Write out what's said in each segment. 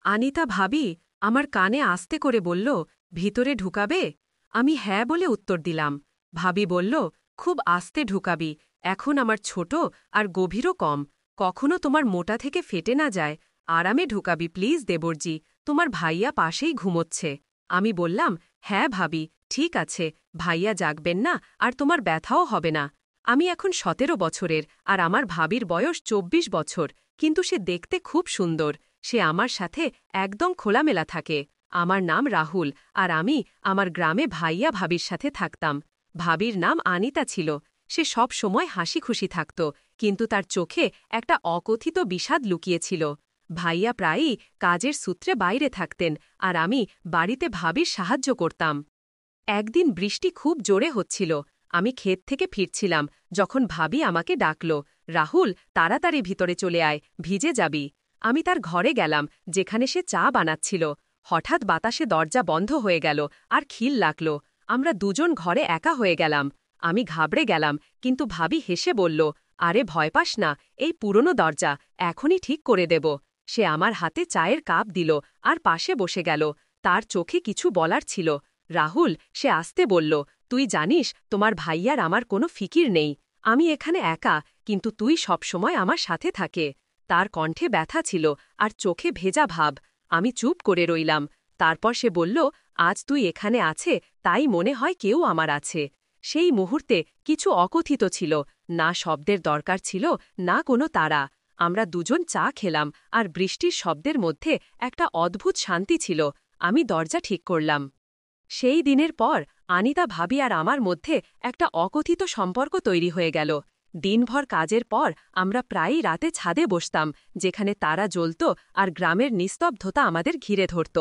আনিতা ভাবি আমার কানে আস্তে করে বলল, ভিতরে ঢুকাবে? আমি হ্যাঁ বলে উত্তর দিলাম। ভাবি বলল, খুব আস্তে ঢুকাবি, এখন আমার ছোট আর গভীরও কম, কখনো তোমার মোটা থেকে ফেটে না যায়। আরামে ঢুকাবি প্লিজ দেবরজি, তোমার ভাইয়া পাশেই ঘুমোচ্ছে। আমি বললাম, হ্যাঁ ভাবি, ঠিক আছে, ভাইয়া জাগবেন না আর তোমার ব্যথাও হবে না। আমি এখন 17 বছরের আর আমার ভাবির বয়স 24 বছর, কিন্তু সে দেখতে খুব সুন্দর। সে আমার সাথে একদম খোলামেলা থাকে। আমার নাম রাহুল আর আমি আমার গ্রামে ভাইয়া ভাবির সাথে থাকতাম। ভাবির নাম আনিতা ছিল। সে সব সময় হাসি খুশি থাকত, কিন্তু তার চোখে একটা অকথিত বিষাদ লুকিয়েছিল। ভাইয়া প্রায়ই কাজের সূত্রে বাইরে থাকতেন আর আমি বাড়িতে ভাবির সাহায্য করতাম। একদিন বৃষ্টি খুব জোরে হচ্ছিল। আমি ক্ষেত থেকে ফিরছিলাম যখন ভাবি আমাকে ডাকল, রাহুল, তাড়াতাড়ি ভিতরে চলে আয়, ভিজে যাবি। আমি তার ঘরে গেলাম, যেখানে সে চা বানাচ্ছিল। হঠাৎ বাতাসে দরজা বন্ধ হয়ে গেল আর খিল লাগল। আমরা দুজন ঘরে একা হয়ে গেলাম। আমি ঘাবড়ে গেলাম, কিন্তু ভাবি হেসে বলল, আরে ভয় পাস না, এই পুরনো দরজা, এখনই ঠিক করে দেব। সে আমার হাতে চায়ের কাপ দিল আর পাশে বসে গেল। তার চোখে কিছু বলার ছিল। রাহুল, সে আস্তে বলল, তুই জানিস তোমার ভাইয়ার আমার কোনো ফিকির নেই। আমি এখানে একা, কিন্তু তুই সবসময় আমার সাথে থাকে। তার কণ্ঠে ব্যথা ছিল আর চোখে ভেজা ভাব। আমি চুপ করে রইলাম। তারপর সে বলল, আজ তুই এখানে আছে, তাই মনে হয় কেউ আমার আছে। সেই মুহূর্তে কিছু অকথিত ছিল, না শব্দের দরকার ছিল, না কোনো তারা। আমরা দুজন চা খেলাম আর বৃষ্টির শব্দের মধ্যে একটা অদ্ভুত শান্তি ছিল। আমি দরজা ঠিক করলাম। সেই দিনের পর আনিতা ভাবি আর আমার মধ্যে একটা অকথিত সম্পর্ক তৈরি হয়ে গেল। দিনভর কাজের পর আমরা প্রায়ই রাতে ছাদে বসতাম, যেখানে তারা জ্বলত আর গ্রামের নিস্তব্ধতা আমাদের ঘিরে ধরত।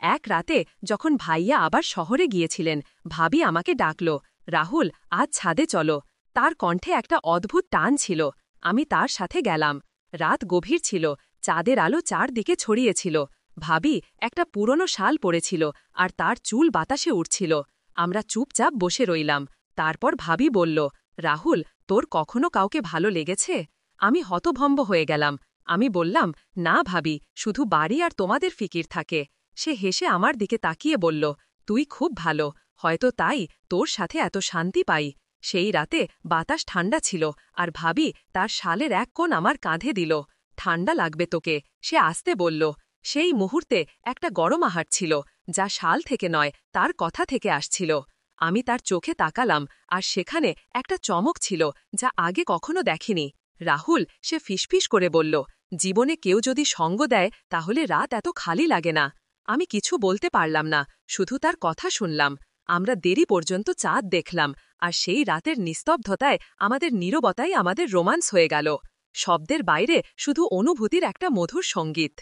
এক রাতে যখন ভাইয়া আবার শহরে গিয়েছিলেন, ভাবি আমাকে ডাকল, রাহুল, আজ ছাদে চলো। তার কণ্ঠে একটা অদ্ভুত টান ছিল। আমি তার সাথে গেলাম। রাত গভীর ছিল, চাঁদের আলো চারদিকে ছড়িয়েছিল। ভাবি একটা পুরনো শাল পরেছিল আর তার চুল বাতাসে উঠছিল। আমরা চুপচাপ বসে রইলাম। তারপর ভাবি বলল, রাহুল, তোর কখনো কাউকে ভালো লেগেছে? আমি হতভম্ব হয়ে গেলাম। আমি বললাম, না ভাবি, শুধু বাড়ি আর তোমাদের ফিকির থাকে। সে হেসে আমার দিকে তাকিয়ে বলল, তুই খুব ভালো, হয়তো তাই তোর সাথে এত শান্তি পাই। সেই রাতে বাতাস ঠান্ডা ছিল আর ভাবি তার শালের এক কোণ আমার কাঁধে দিল। ঠান্ডা লাগবে তোকে, সে আস্তে বলল। সেই মুহূর্তে একটা গরম আহার ছিল, যা শাল থেকে নয়, তার কথা থেকে আসছিল। আমি তার চোখে তাকালাম আর সেখানে একটা চমক ছিল, যা আগে কখনো দেখিনি। রাহুল, সে ফিসফিস করে বলল, জীবনে কেউ যদি সঙ্গ দেয় তাহলে রাত এত খালি লাগে না। আমি কিছু বলতে পারলাম না, শুধু তার কথা শুনলাম। আমরা দেরি পর্যন্ত চাঁদ দেখলাম আর সেই রাতের নিস্তব্ধতায় আমাদের নীরবতাই আমাদের রোমান্স হয়ে গেল। শব্দের বাইরে শুধু অনুভূতির একটা মধুর সঙ্গীত।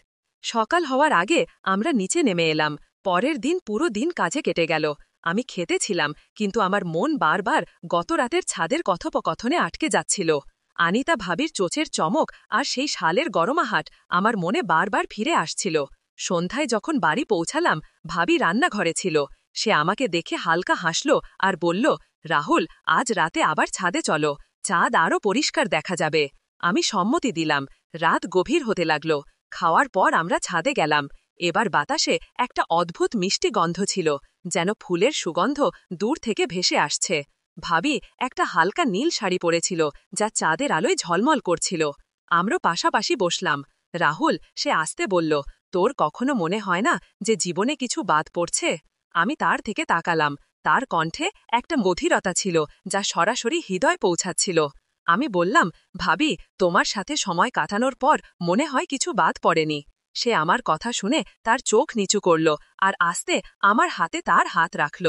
সকাল হওয়ার আগে আমরা নিচে নেমে এলাম। পরের দিন পুরো দিন কাজে কেটে গেল। আমি খেতে ছিলাম, কিন্তু আমার মন বারবার গত রাতের ছাদের কথোপকথনে আটকে যাচ্ছিল। আনিতা ভাবির চোচের চমক আর সেই শালের গরমাহাট আমার মনে বারবার ফিরে আসছিল। সন্ধ্যায় যখন বাড়ি পৌঁছালাম, ভাবি রান্নাঘরে ছিল। সে আমাকে দেখে হালকা হাসল আর বলল, রাহুল, আজ রাতে আবার ছাদে চলো, চাঁদ আরও পরিষ্কার দেখা যাবে। আমি সম্মতি দিলাম। রাত গভীর হতে লাগল। খাওয়ার পর আমরা ছাদে গেলাম। এবার বাতাসে একটা অদ্ভুত মিষ্টি গন্ধ ছিল, যেন ফুলের সুগন্ধ দূর থেকে ভেসে আসছে। ভাবি একটা হালকা নীল শাড়ি পরেছিল, যা চাঁদের আলোয় ঝলমল করছিল। আমরা পাশাপাশি বসলাম। রাহুল, সে আস্তে বলল, তোর কখনো মনে হয় না যে জীবনে কিছু বাদ পড়ছে? আমি তার থেকে তাকালাম। তার কণ্ঠে একটা গভীরতা ছিল, যা সরাসরি হৃদয় পৌঁছাচ্ছিল। আমি বললাম, ভাবি, তোমার সাথে সময় কাটানোর পর মনে হয় কিছু বাদ পড়েনি। সে আমার কথা শুনে তার চোখ নিচু করল আর আস্তে আমার হাতে তার হাত রাখল।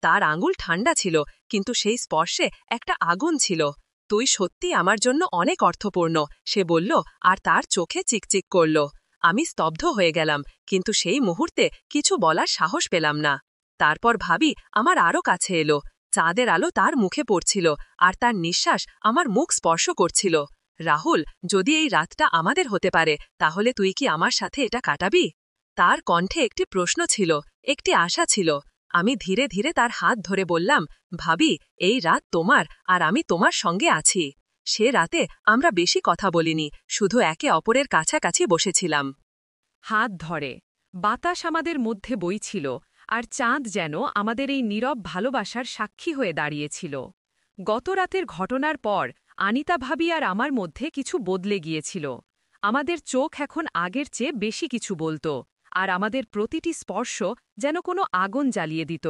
তার আঙুল ঠান্ডা ছিল, কিন্তু সেই স্পর্শে একটা আগুন ছিল। তুই সত্যি আমার জন্য অনেক অর্থপূর্ণ, সে বলল আর তার চোখে চিকচিক করল। আমি স্তব্ধ হয়ে গেলাম, কিন্তু সেই মুহূর্তে কিছু বলার সাহস পেলাম না। তারপর ভাবি আমার আরও কাছে এলো। চাঁদের আলো তার মুখে পড়ছিল আর তার নিঃশ্বাস আমার মুখ স্পর্শ করছিল। রাহুল, যদি এই রাতটা আমাদের হতে পারে, তাহলে তুই কি আমার সাথে এটা কাটাবি? তার কণ্ঠে একটি প্রশ্ন ছিল, একটি আশা ছিল। আমি ধীরে ধীরে তার হাত ধরে বললাম, ভাবি, এই রাত তোমার আর আমি তোমার সঙ্গে আছি। সে রাতে আমরা বেশি কথা বলিনি, শুধু একে অপরের কাছাকাছি বসেছিলাম। হাত ধরে বাতাস আমাদের মধ্যে বইছিল, আর চাঁদ যেন আমাদের এই নীরব ভালোবাসার সাক্ষী হয়ে দাঁড়িয়েছিল। গত রাতের ঘটনার পর আনিতা ভাবি আর আমার মধ্যে কিছু বদলে গিয়েছিল। আমাদের চোখ এখন আগের চেয়ে বেশি কিছু বলত, আর আমাদের প্রতিটি স্পর্শ যেন কোনো আগুন জ্বালিয়ে দিত।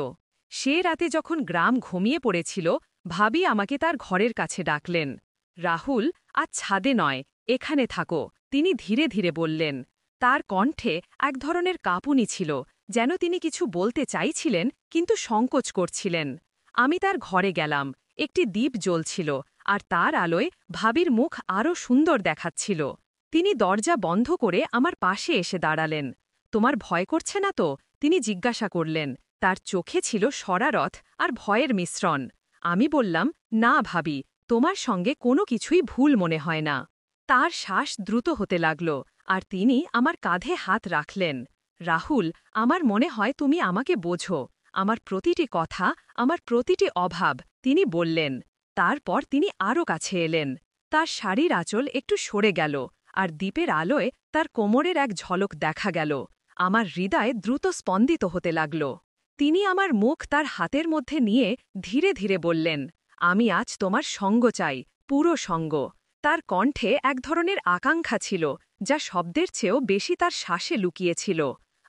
সে রাতে যখন গ্রাম ঘুমিয়ে পড়েছিল, ভাবি আমাকে তার ঘরের কাছে ডাকলেন। রাহুল, আজ ছাদে নয়, এখানে থাকো, তিনি ধীরে ধীরে বললেন। তার কণ্ঠে এক ধরনের কাঁপুনি ছিল, যেন তিনি কিছু বলতে চাইছিলেন কিন্তু সংকোচ করছিলেন। আমি তার ঘরে গেলাম। একটি দ্বীপ জ্বলছিল, আর তার আলোয় ভাবির মুখ আরও সুন্দর দেখাচ্ছিল। তিনি দরজা বন্ধ করে আমার পাশে এসে দাঁড়ালেন। তোমার ভয় করছে না তো? তিনি জিজ্ঞাসা করলেন। তার চোখে ছিল শরারত আর ভয়ের মিশ্রণ। আমি বললাম, না ভাবি, তোমার সঙ্গে কোনো কিছুই ভুল মনে হয় না। তার শ্বাস দ্রুত হতে লাগল, আর তিনি আমার কাঁধে হাত রাখলেন। রাহুল, আমার মনে হয় তুমি আমাকে বোঝো। আমার প্রতিটি কথা, আমার প্রতিটি অভাব, তিনি বললেন। তারপর তিনি আরও কাছে এলেন। তার শাড়ির আঁচল একটু সরে গেল, আর দ্বীপের আলোয় তার কোমরের এক ঝলক দেখা গেল। আমার হৃদয় দ্রুত স্পন্দিত হতে লাগল। তিনি আমার মুখ তার হাতের মধ্যে নিয়ে ধীরে ধীরে বললেন, আমি আজ তোমার সঙ্গ চাই, পুরো সঙ্গ। তার কণ্ঠে এক ধরনের আকাঙ্ক্ষা ছিল, যা শব্দের চেয়েও বেশি তার শ্বাসে লুকিয়েছিল।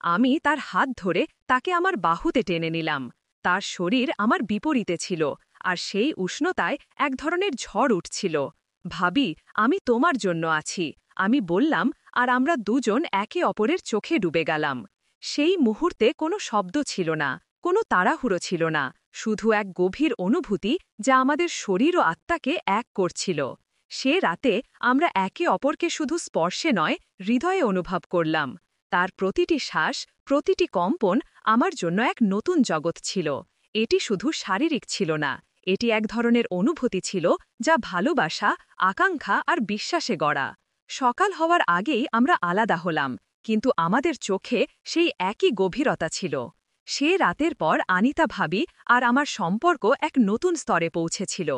আমি তার হাত ধরে তাকে আমার বাহুতে টেনে নিলাম। তার শরীর আমার বিপরীতে ছিল, আর সেই উষ্ণতায় এক ধরনের ঝড় উঠছিল। ভাবি, আমি তোমার জন্য আছি, আমি বললাম, আর আমরা দুজন একে অপরের চোখে ডুবে গেলাম। সেই মুহূর্তে কোনো শব্দ ছিল না, কোনো তাড়াহুড়ো ছিল না, শুধু এক গভীর অনুভূতি যা আমাদের শরীর ও আত্মাকে এক করছিল। সে রাতে আমরা একে অপরকে শুধু স্পর্শে নয়, হৃদয়ে অনুভব করলাম। তার প্রতিটি শ্বাস, প্রতিটি কম্পন আমার জন্য এক নতুন জগৎ ছিল। এটি শুধু শারীরিক ছিল না, এটি এক ধরনের অনুভূতি ছিল যা ভালোবাসা, আকাঙ্ক্ষা আর বিশ্বাসে গড়া। সকাল হওয়ার আগেই আমরা আলাদা হলাম, কিন্তু আমাদের চোখে সেই একই গভীরতা ছিল। সে রাতের পর আনিতা ভাবি আর আমার সম্পর্ক এক নতুন স্তরে পৌঁছেছিল।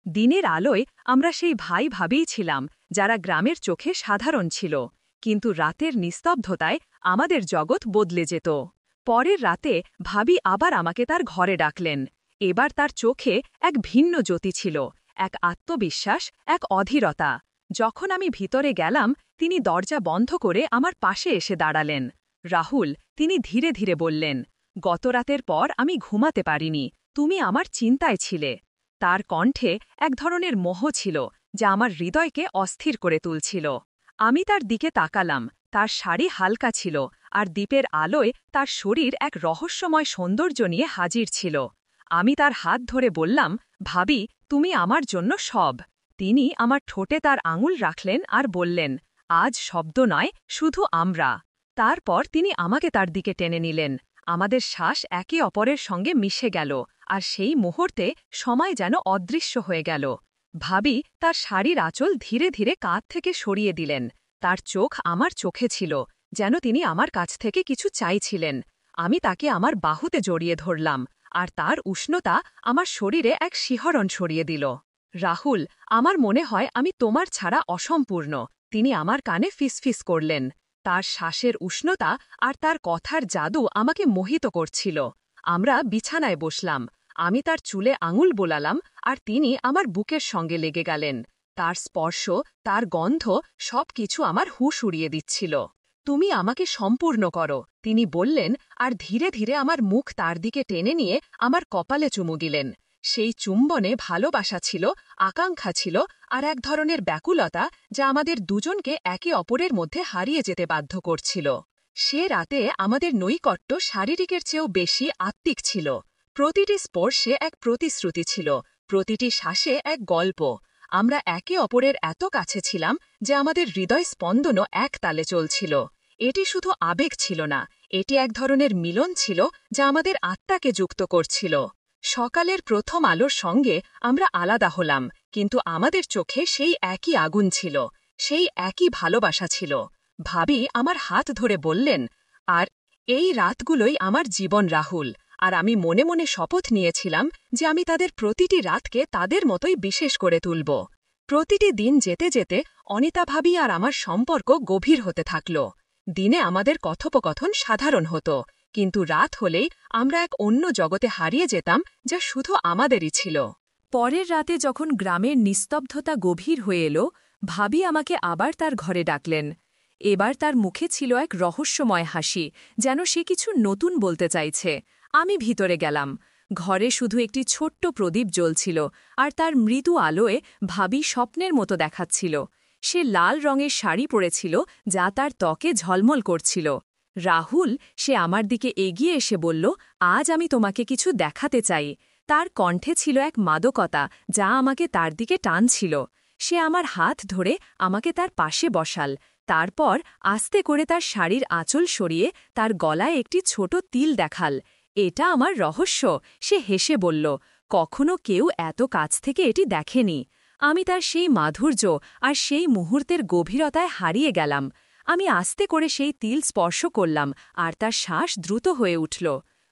দিনের আলোয় আমরা সেই ভাই ভাবিই ছিলাম, যারা গ্রামের চোখে সাধারণ ছিল, কিন্তু রাতের নিস্তব্ধতায় আমাদের জগৎ বদলে যেত। পরের রাতে ভাবি আবার আমাকে তার ঘরে ডাকলেন। এবার তার চোখে এক ভিন্ন জ্যোতি ছিল, এক আত্মবিশ্বাস, এক অধীরতা। যখন আমি ভিতরে গেলাম, তিনি দরজা বন্ধ করে আমার পাশে এসে দাঁড়ালেন। রাহুল, তিনি ধীরে ধীরে বললেন, গত রাতের পর আমি ঘুমাতে পারিনি, তুমি আমার চিন্তায় ছিলে। তার কণ্ঠে এক ধরনের মোহ ছিল, যা আমার হৃদয়কে অস্থির করে তুলছিল। আমি তার দিকে তাকালাম, তার শাড়ি হালকা ছিল, আর দ্বীপের আলোয় তার শরীর এক রহস্যময় সৌন্দর্য নিয়ে হাজির ছিল। আমি তার হাত ধরে বললাম, ভাবি, তুমি আমার জন্য সব। তিনি আমার ঠোঁটে তার আঙুল রাখলেন আর বললেন, আজ শব্দ নয়, শুধু আমরা। তারপর তিনি আমাকে তার দিকে টেনে নিলেন। আমাদের শ্বাস একে অপরের সঙ্গে মিশে গেল, আর সেই মুহূর্তে সময় যেন অদৃশ্য হয়ে গেল। ভাবি তার শাড়ির আঁচল ধীরে ধীরে কাঁধ থেকে সরিয়ে দিলেন। তার চোখ আমার চোখে ছিল, যেন তিনি আমার কাছ থেকে কিছু চাইছিলেন। আমি তাকে আমার বাহুতে জড়িয়ে ধরলাম, আর তার উষ্ণতা আমার শরীরে এক শিহরণ সরিয়ে দিল। রাহুল, আমার মনে হয় আমি তোমার ছাড়া অসম্পূর্ণ, তিনি আমার কানে ফিসফিস করলেন। তার শ্বাসের উষ্ণতা আর তার কথার জাদু আমাকে মোহিত করছিল। আমরা বিছানায় বসলাম। আমি তার চুলে আঙুল বোলালাম, আর তিনি আমার বুকের সঙ্গে লেগে গেলেন। তার স্পর্শ, তার গন্ধ, সবকিছু আমার হুঁশ উড়িয়ে দিচ্ছিল। তুমি আমাকে সম্পূর্ণ করো, তিনি বললেন, আর ধীরে ধীরে আমার মুখ তার দিকে টেনে নিয়ে আমার কপালে চুমু দিলেন। সেই চুম্বনে ভালোবাসা ছিল, আকাঙ্ক্ষা ছিল, আর এক ধরনের ব্যাকুলতা, যা আমাদের দুজনকে একে অপরের মধ্যে হারিয়ে যেতে বাধ্য করছিল। সে রাতে আমাদের নৈকট্য শারীরিকের চেয়েও বেশি আত্মিক ছিল। প্রতিটি স্পর্শে এক প্রতিশ্রুতি ছিল, প্রতিটি শ্বাসে এক গল্প। আমরা একে অপরের এত কাছে ছিলাম যে আমাদের হৃদয় স্পন্দনও এক তালে চলছিল। এটি শুধু আবেগ ছিল না, এটি এক ধরনের মিলন ছিল যা আমাদের আত্মাকে যুক্ত করছিল। সকালের প্রথম আলোর সঙ্গে আমরা আলাদা হলাম, কিন্তু আমাদের চোখে সেই একই আগুন ছিল, সেই একই ভালোবাসা ছিল। ভাবি আমার হাত ধরে বললেন, আর এই রাতগুলোই আমার জীবন রাহুল, আর আমি মনে মনে শপথ নিয়েছিলাম যে আমি তাদের প্রতিটি রাতকে তাদের মতোই বিশেষ করে তুলব। প্রতিটি দিন যেতে যেতে অনিতা ভাবি আর আমার সম্পর্ক গভীর হতে থাকল। দিনে আমাদের কথোপকথন সাধারণ হতো, কিন্তু রাত হলেই আমরা এক অন্য জগতে হারিয়ে যেতাম যা শুধু আমাদেরই ছিল। পরের রাতে যখন গ্রামের নিস্তব্ধতা গভীর হয়ে এলো, ভাবি আমাকে আবার তার ঘরে ডাকলেন। এবার তার মুখে ছিল এক রহস্যময় হাসি, যেন সে কিছু নতুন বলতে চাইছে। আমি ভিতরে গেলাম। ঘরে শুধু একটি ছোট্ট প্রদীপ জ্বলছিল, আর তার মৃদু আলোয় ভাবি স্বপ্নের মতো দেখাচ্ছিল। সে লাল রঙের শাড়ি পরেছিল, যা তার ত্বকে ঝলমল করছিল। রাহুল, সে আমার দিকে এগিয়ে এসে বলল, আজ আমি তোমাকে কিছু দেখাতে চাই। তার কণ্ঠে ছিল এক মাদকতা, যা আমাকে তার দিকে টানছিল। সে আমার হাত ধরে আমাকে তার পাশে বসাল। তারপর আস্তে করে তার শাড়ির আঁচল সরিয়ে তার গলায় একটি ছোট তিল দেখাল। এটা আমার রহস্য, সে হেসে বলল। কখনো কেউ এত কাছ থেকে এটি দেখেনি। আমি তার সেই মাধুর্য আর সেই মুহূর্তের গভীরতায় হারিয়ে গেলাম। আমি আস্তে করে সেই তিল স্পর্শ করলাম, আর তার শ্বাস দ্রুত হয়ে উঠল।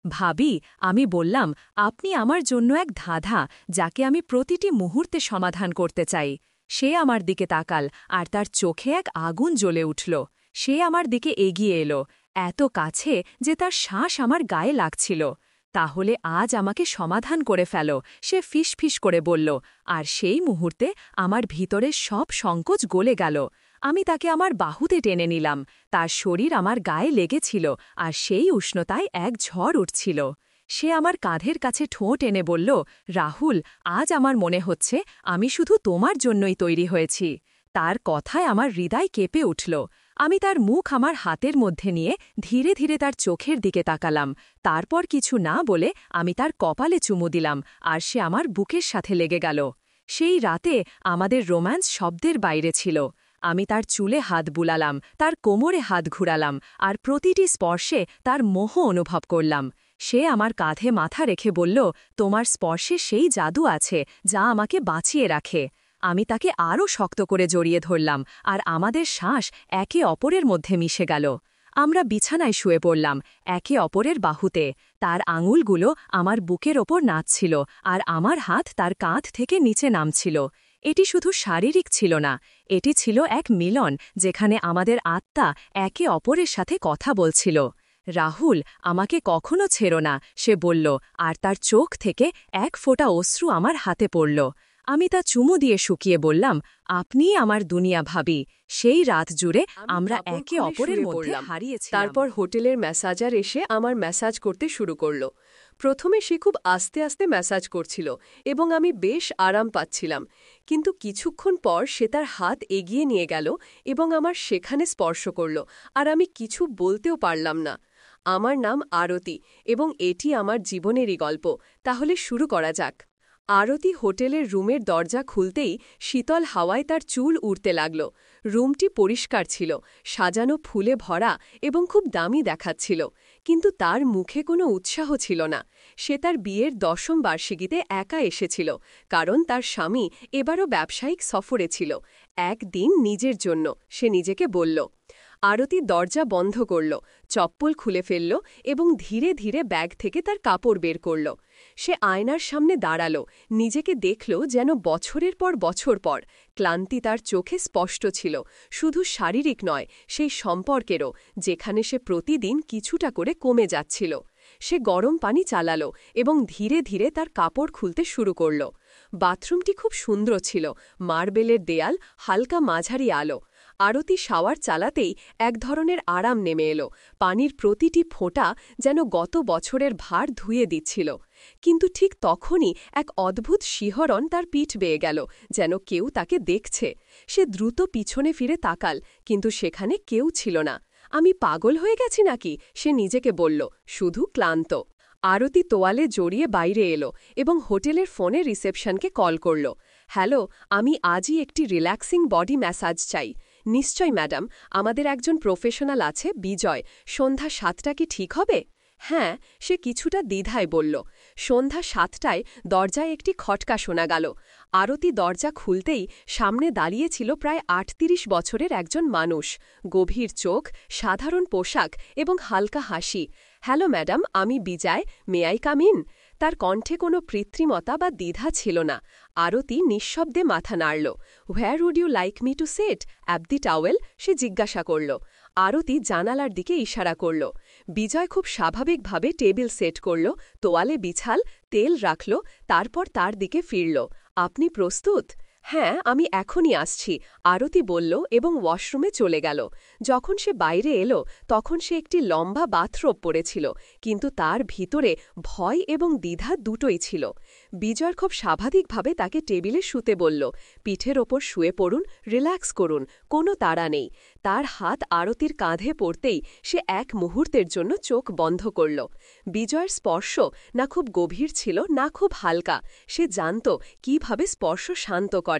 ভাবি, আমি বললাম, আপনি আমার জন্য এক ধাঁধা, যাকে আমি প্রতিটি মুহূর্তে সমাধান করতে চাই। সে আমার দিকে তাকাল, আর তার চোখে এক আগুন জ্বলে উঠল। সে আমার দিকে এগিয়ে এলো, এত কাছে যে তার শ্বাস আমার গায়ে লাগছিল। তাহলে আজ আমাকে সমাধান করে ফেলো, সে ফিসফিস করে বলল। আর সেই মুহূর্তে আমার ভিতরের সব সংকোচ গলে গেল। আমি তাকে আমার বাহুতে টেনে নিলাম। তার শরীর আমার গায়ে লেগেছিল, আর সেই উষ্ণতায় এক ঝড় উঠছিল। সে আমার কাঁধের কাছে ঠোঁট এনে বলল, রাহুল, আজ আমার মনে হচ্ছে আমি শুধু তোমার জন্যই তৈরি হয়েছি। তার কথায় আমার হৃদয় কেঁপে উঠল। আমি তার মুখ আমার হাতের মধ্যে নিয়ে ধীরে ধীরে তার চোখের দিকে তাকালাম। তারপর কিছু না বলে আমি তার কপালে চুমু দিলাম, আর সে আমার বুকের সাথে লেগে গেল। সেই রাতে আমাদের রোম্যান্স শব্দের বাইরে ছিল। আমি তার চুলে হাত বুলালাম, তার কোমরে হাত ঘুরালাম, আর প্রতিটি স্পর্শে তার মোহ অনুভব করলাম। সে আমার কাঁধে মাথা রেখে বলল, তোমার স্পর্শে সেই জাদু আছে যা আমাকে বাঁচিয়ে রাখে। আমি তাকে আরও শক্ত করে জড়িয়ে ধরলাম, আর আমাদের শ্বাস একে অপরের মধ্যে মিশে গেল। আমরা বিছানায় শুয়ে পড়লাম, একে অপরের বাহুতে। তার আঙুলগুলো আমার বুকের ওপর নাচছিল, আর আমার হাত তার কাঁধ থেকে নিচে নামছিল। এটি শুধু শারীরিক ছিল না, এটি ছিল এক মিলন, যেখানে আমাদের আত্মা একে অপরের সাথে কথা বলছিল। রাহুল, আমাকে কখনো ছেড়ো না, সে বলল, আর তার চোখ থেকে এক ফোঁটা অশ্রু আমার হাতে পড়ল। আমি তা চুমু দিয়ে শুকিয়ে বললাম, আপনিই আমার দুনিয়া ভাবি। সেই রাত জুড়ে আমরা একে অপরের মধ্যে হারিয়েছিলাম। তারপর হোটেলের ম্যাসাজার এসে আমার ম্যাসাজ করতে শুরু করল। প্রথমে সে খুব আস্তে আস্তে ম্যাসাজ করছিল, এবং আমি বেশ আরাম পাচ্ছিলাম। কিন্তু কিছুক্ষণ পর সে তার হাত এগিয়ে নিয়ে গেল এবং আমার সেখানে স্পর্শ করল, আর আমি কিছু বলতেও পারলাম না। আমার নাম আরতি, এবং এটি আমার জীবনেরই গল্প। তাহলে শুরু করা যাক। আরতি হোটেলের রুমের দরজা খুলতেই শীতল হাওয়ায় তার চুল উড়তে লাগল। রুমটি পরিষ্কার ছিল, সাজানো ফুলে ভরা, এবং খুব দামি দেখাচ্ছিল। কিন্তু তার মুখে কোনো উৎসাহ ছিল না। সে তার বিয়ের 10ম বার্ষিকীতে একা এসেছিল, কারণ তার স্বামী এবারও ব্যবসায়িক সফরে ছিল। একদিন নিজের জন্য, সে নিজেকে বলল। আরতি দরজা বন্ধ করল, চপ্পল খুলে ফেলল, এবং ধীরে ধীরে ব্যাগ থেকে তার কাপড় বের করল। সে আয়নার সামনে দাঁড়াল, নিজেকে দেখল যেন বছরের পর বছর পর। ক্লান্তি তার চোখে স্পষ্ট ছিল, শুধু শারীরিক নয়, সেই সম্পর্কেরও, যেখানে সে প্রতিদিন কিছুটা করে কমে যাচ্ছিল। সে গরম পানি চালাল এবং ধীরে ধীরে তার কাপড় খুলতে শুরু করল। বাথরুমটি খুব সুন্দর ছিল, মার্বেলের দেয়াল, হালকা মাঝারি আলো। আরতি শাওয়ার চালাতেই এক ধরনের আরাম নেমে এলো। পানির প্রতিটি ফোঁটা যেন গত বছরের ভার ধুয়ে দিচ্ছিল। কিন্তু ঠিক তখনই এক অদ্ভুত শিহরণ তার পিঠ বেয়ে গেল, যেন কেউ তাকে দেখছে। সে দ্রুত পিছনে ফিরে তাকাল, কিন্তু সেখানে কেউ ছিল না। আমি পাগল হয়ে গেছি নাকি, সে নিজেকে বলল, শুধু ক্লান্ত। আরতি তোয়ালে জড়িয়ে বাইরে এলো এবং হোটেলের ফোনে রিসেপশনকে কল করল। হ্যালো, আমি আজই একটি রিল্যাক্সিং বডি ম্যাসাজ চাই। নিশ্চয় ম্যাডাম, আমাদের একজন প্রফেশনাল আছে, বিজয়। সন্ধ্যা 7টা কি ঠিক হবে? হ্যাঁ, সে কিছুটা দ্বিধায় বলল। সন্ধ্যা 7টায় দরজায় একটি খটকা শোনা গেল। আরতি দরজা খুলতেই সামনে দাঁড়িয়েছিল প্রায় 38 বছরের একজন মানুষ। গভীর চোখ, সাধারণ পোশাক এবং হালকা হাসি। হ্যালো ম্যাডাম, আমি বিজয়, মে আই কাম ইন? তার কণ্ঠে কোনো কৃত্রিমতা বা দ্বিধা ছিল না। আরতি নিঃশব্দে মাথা নাড়ল। Where would you like me to set? Up the towel? সে জিজ্ঞাসা করল। আরতি জানালার দিকে ইশারা করল। বিজয় খুব স্বাভাবিকভাবে টেবিল সেট করল, তোয়ালে বিছাল, তেল রাখল, তারপর তার দিকে ফিরল। আপনি প্রস্তুত? হ্যাঁ, আমি এখনই আসছি, আরতি বলল এবং ওয়াশরুমে চলে গেল। যখন সে বাইরে এলো তখন সে একটি লম্বা বাথরোব পরেছিল, কিন্তু তার ভিতরে ভয় এবং দ্বিধা দুটোই ছিল। বিজয় খুব স্বাভাবিকভাবে তাকে টেবিলে শুতে বলল, পিঠের ওপর শুয়ে পড়ুন, রিল্যাক্স করুন, কোনো তাড়া নেই। তার হাত আরতির কাঁধে পড়তেই সে এক মুহূর্তের জন্য চোখ বন্ধ করল। বিজয়ের স্পর্শ না খুব গভীর ছিল না খুব হালকা, সে জানত কিভাবে স্পর্শ শান্ত করে।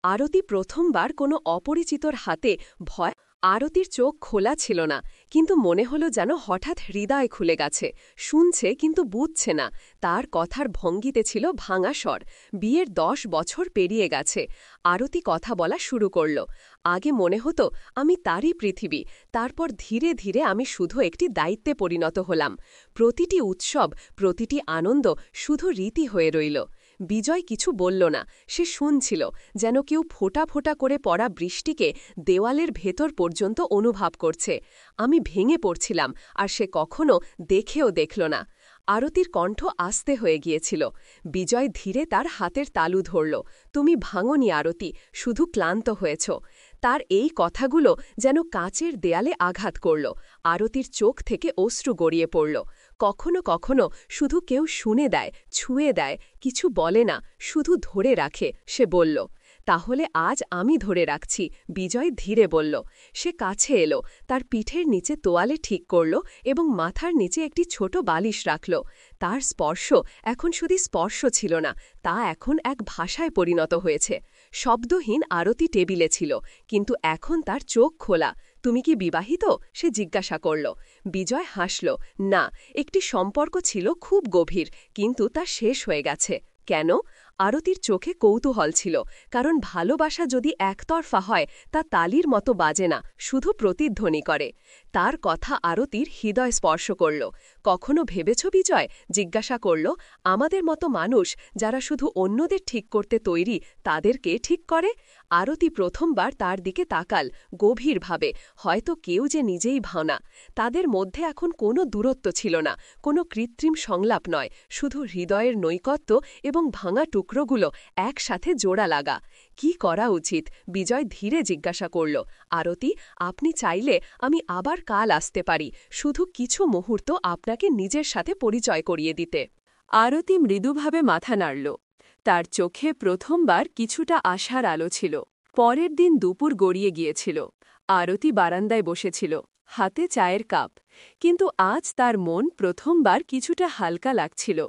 আরতি প্রথমবার কোনো অপরিচিতর হাতে ভয়। আরতির চোখ খোলা ছিল না, কিন্তু মনে হলো যেন হঠাৎ হৃদয় খুলে গেছে, শুনছে কিন্তু বুঝছে না। তার কথার ভঙ্গিতে ছিল ভাঙা স্বর। বিয়ের 10 বছর পেরিয়ে গেছে। আরতি কথা বলা শুরু করল। আগে মনে হতো আমি তারই পৃথিবী, তারপর ধীরে ধীরে আমি শুধু একটি দায়িত্বে পরিণত হলাম। প্রতিটি উৎসব, প্রতিটি আনন্দ শুধু রীতি হয়ে রইল। বিজয় কিছু বলল না, সে শুনছিল, যেন কেউ ফোঁটা ফোঁটা করে পড়া বৃষ্টিকে দেওয়ালের ভেতর পর্যন্ত অনুভব করছে। আমি ভেঙে পড়ছিলাম, আর সে কখনো দেখেও দেখল না। আরতির কণ্ঠ আস্তে হয়ে গিয়েছিল। বিজয় ধীরে তার হাতের তালু ধরল। তুমি ভাঙনি আরতি, শুধু ক্লান্ত হয়েছ। তার এই কথাগুলো যেন কাচের দেয়ালে আঘাত করল। আরতির চোখ থেকে অশ্রু গড়িয়ে পড়ল। কখনো কখনো শুধু কেউ শুনে দেয়, ছুঁয়ে দেয়, কিছু বলে না, শুধু ধরে রাখে, সে বলল। তাহলে আজ আমি ধরে রাখছি, বিজয় ধীরে বলল। সে কাছে এলো, তার পিঠের নিচে তোয়ালে ঠিক করল এবং মাথার নিচে একটি ছোট বালিশ রাখল। তার স্পর্শ এখন শুধু স্পর্শ ছিল না, তা এখন এক ভাষায় পরিণত হয়েছে। শব্দহীন আরতি টেবিলে ছিল, কিন্তু এখন তার চোখ খোলা। তুমি কি বিবাহিত? সে জিজ্ঞাসা করল। বিজয় হাসল। না, একটি সম্পর্ক ছিল খুব গভীর, কিন্তু তা শেষ হয়ে গেছে। কেন? আরতির চোখে কৌতূহল ছিল, কারণ ভালোবাসা যদি একতরফা হয় তা তালির মতো বাজে না, শুধু প্রতিধ্বনি করে। তার কথা আরতির হৃদয় স্পর্শ করল। কখনো ভেবেছ বিজয়? জিজ্ঞাসা করল। আমাদের মতো মানুষ যারা শুধু অন্যদের ঠিক করতে তৈরি, তাদেরকে ঠিক করে? আরতি প্রথমবার তার দিকে তাকাল, গভীরভাবে, হয়তো কেউ যে নিজেই ভাওনা। তাদের মধ্যে এখন কোনো দূরত্ব ছিল না, কোনো কৃত্রিম সংলাপ নয়, শুধু হৃদয়ের নৈকট্য এবং ভাঙা টুকরোগুলো একসাথে জোড়া লাগা। কি করা উচিত? বিজয় ধীরে জিজ্ঞাসা করল। আরতি, আপনি চাইলে আমি আবার কাল আসতে পারি, শুধু কিছু মুহূর্ত আপনাকে নিজের সাথে পরিচয় করিয়ে দিতে। আরতি মৃদুভাবে মাথা নাড়ল। তার চোখে প্রথমবার কিছুটা আশার আলো ছিল। পরের দিন দুপুর গড়িয়ে গিয়েছিল। আরতি বারান্দায় বসেছিল, হাতে চায়ের কাপ, কিন্তু আজ তার মন প্রথমবার কিছুটা হালকা লাগছিল।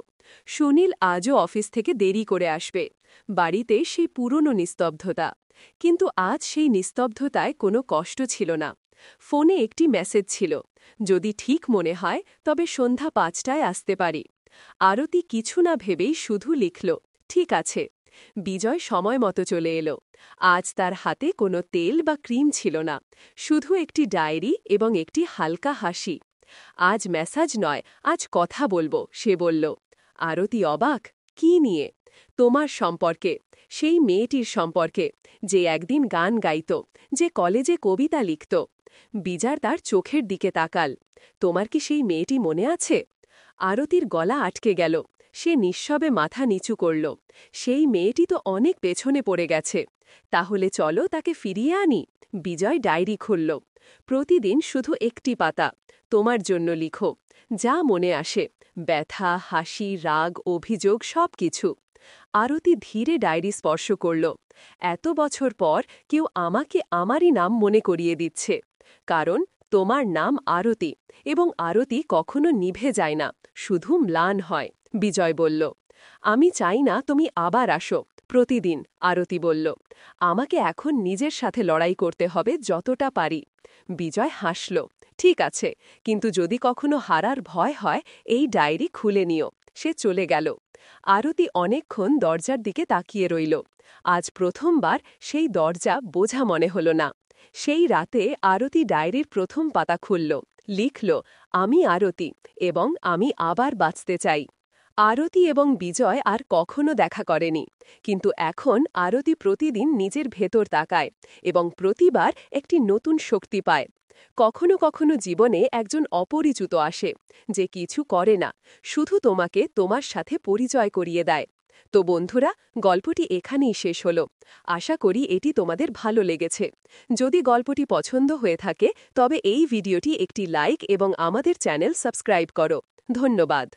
সুনীল আজও অফিস থেকে দেরি করে আসবে। বাড়িতে সেই পুরনো নিস্তব্ধতা, কিন্তু আজ সেই নিস্তব্ধতায় কোনো কষ্ট ছিল না। ফোনে একটি মেসেজ ছিল, যদি ঠিক মনে হয় তবে সন্ধ্যা 5টায় আসতে পারি। আরতি কিছু না ভেবেই শুধু লিখল, ঠিক আছে। বিজয় সময় মতো চলে এলো। আজ তার হাতে কোনো তেল বা ক্রিম ছিল না, শুধু একটি ডায়েরি এবং একটি হালকা হাসি। আজ মেসাজ নয়, আজ কথা বলবো, সে বলল। আরতি অবাক। কি নিয়ে? তোমার সম্পর্কে, সেই মেয়েটির সম্পর্কে, যে একদিন গান গাইত, যে কলেজে কবিতা লিখত। বিজার তার চোখের দিকে তাকাল। তোমার কি সেই মেয়েটি মনে আছে? আরতির গলা আটকে গেল। সে নিঃশবে মাথা নিচু করল। সেই মেয়েটি তো অনেক পেছনে পড়ে গেছে। তাহলে চলো তাকে ফিরিয়ে আনি। বিজয় ডায়েরি খুলল। প্রতিদিন শুধু একটি পাতা, তোমার জন্য লিখো, যা মনে আসে, ব্যথা, হাসি, রাগ, অভিযোগ, সব কিছু। আরতি ধীরে ডায়েরি স্পর্শ করল। এত বছর পর কেউ আমাকে আমারই নাম মনে করিয়ে দিচ্ছে। কারণ তোমার নাম আরতি, এবং আরতি কখনো নিভে যায় না, শুধু ম্লান হয়। বিজয় বলল। আমি চাই না তুমি আবার আসো, প্রতিদিন। আরতি বলল। আমাকে এখন নিজের সাথে লড়াই করতে হবে যতটা পারি। বিজয় হাসল। ঠিক আছে, কিন্তু যদি কখনো হারার ভয় হয়, এই ডায়েরি খুলে নিও। সে চলে গেল। আরতি অনেকক্ষণ দরজার দিকে তাকিয়ে রইল। আজ প্রথমবার সেই দরজা বোঝা মনে হল না। সেই রাতে আরতি ডায়েরির প্রথম পাতা খুলল, লিখল, আমি আরতি, এবং আমি আবার বাঁচতে চাই। আরতি এবং বিজয় আর কখনো দেখা করেনি, কিন্তু এখন আরতি প্রতিদিন নিজের ভেতর তাকায় এবং প্রতিবার একটি নতুন শক্তি পায়। কখনো কখনো জীবনে একজন অপরিচিত আসে, যে কিছু করে না, শুধু তোমাকে তোমার সাথে পরিচয় করিয়ে দেয়। তো বন্ধুরা, গল্পটি এখানেই শেষ হলো। আশা করি এটি তোমাদের ভালো লেগেছে। যদি গল্পটি পছন্দ হয়ে থাকে তবে এই ভিডিওটি একটি লাইক এবং আমাদের চ্যানেল সাবস্ক্রাইব করো। ধন্যবাদ।